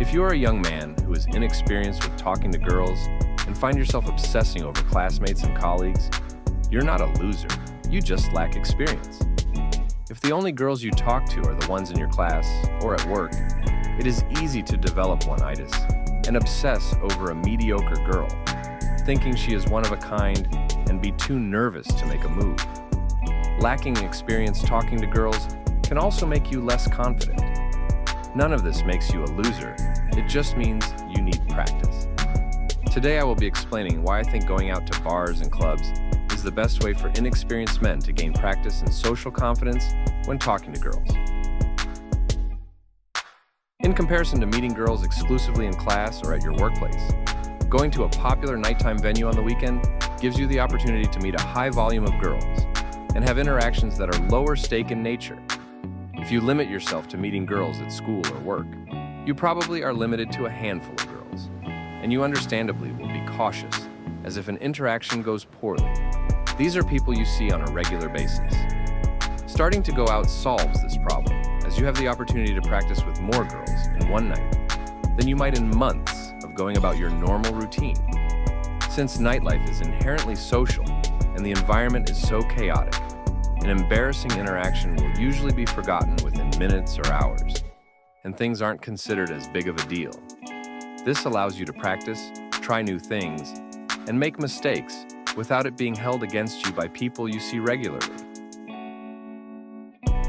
If you are a young man who is inexperienced with talking to girls and find yourself obsessing over classmates and colleagues, you're not a loser, you just lack experience. If the only girls you talk to are the ones in your class or at work, it is easy to develop one-itis and obsess over a mediocre girl, thinking she is one of a kind and be too nervous to make a move. Lacking experience talking to girls can also make you less confident. None of this makes you a loser, it just means you need practice. Today I will be explaining why I think going out to bars and clubs is the best way for inexperienced men to gain practice and social confidence when talking to girls. In comparison to meeting girls exclusively in class or at your workplace, going to a popular nighttime venue on the weekend gives you the opportunity to meet a high volume of girls and have interactions that are lower stake in nature. If you limit yourself to meeting girls at school or work, you probably are limited to a handful of girls, and you understandably will be cautious, as if an interaction goes poorly. These are people you see on a regular basis. Starting to go out solves this problem, as you have the opportunity to practice with more girls in one night than you might in months of going about your normal routine. Since nightlife is inherently social and the environment is so chaotic, an embarrassing interaction will usually be forgotten within minutes or hours, and things aren't considered as big of a deal. This allows you to practice, try new things, and make mistakes without it being held against you by people you see regularly.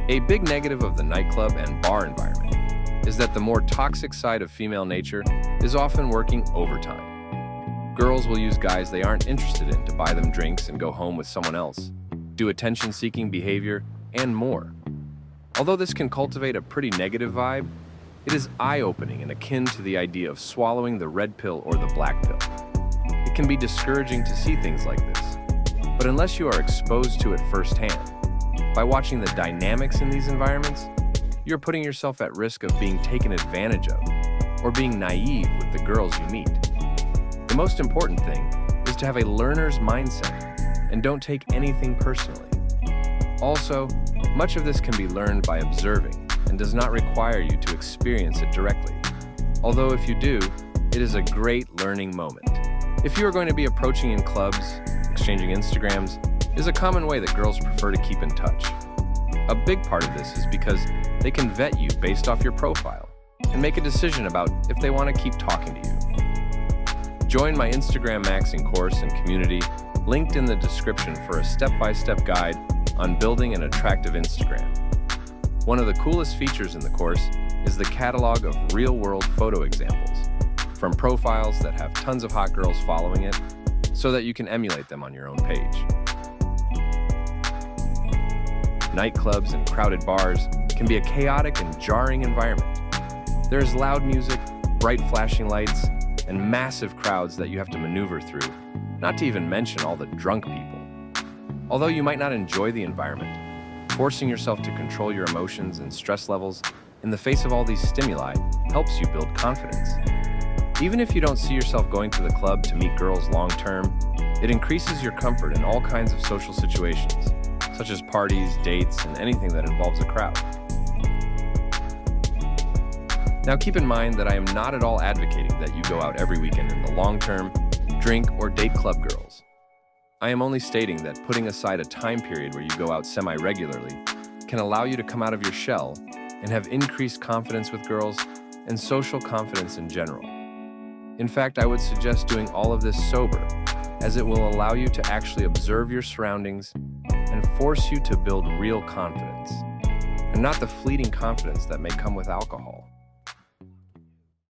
A big negative of the nightclub and bar environment is that the more toxic side of female nature is often working overtime. Girls will use guys they aren't interested in to buy them drinks and go home with someone else, do attention-seeking behavior, and more. Although this can cultivate a pretty negative vibe, it is eye-opening and akin to the idea of swallowing the red pill or the black pill. It can be discouraging to see things like this, but unless you are exposed to it firsthand, by watching the dynamics in these environments, you're putting yourself at risk of being taken advantage of or being naive with the girls you meet. The most important thing is to have a learner's mindset and don't take anything personally. Also, much of this can be learned by observing and does not require you to experience it directly. Although if you do, it is a great learning moment. If you are going to be approaching in clubs, exchanging Instagrams is a common way that girls prefer to keep in touch. A big part of this is because they can vet you based off your profile and make a decision about if they want to keep talking to you. Join my Instagram maxing course and community linked in the description for a step-by-step guide on building an attractive Instagram. One of the coolest features in the course is the catalog of real-world photo examples from profiles that have tons of hot girls following it so that you can emulate them on your own page. Nightclubs and crowded bars can be a chaotic and jarring environment. There is loud music, bright flashing lights, and massive crowds that you have to maneuver through, not to even mention all the drunk people. Although you might not enjoy the environment, forcing yourself to control your emotions and stress levels in the face of all these stimuli helps you build confidence. Even if you don't see yourself going to the club to meet girls long term, it increases your comfort in all kinds of social situations, such as parties, dates, and anything that involves a crowd. Now keep in mind that I am not at all advocating that you go out every weekend in the long term, drink or date club girls. I am only stating that putting aside a time period where you go out semi-regularly can allow you to come out of your shell and have increased confidence with girls and social confidence in general. In fact, I would suggest doing all of this sober, as it will allow you to actually observe your surroundings and force you to build real confidence, and not the fleeting confidence that may come with alcohol.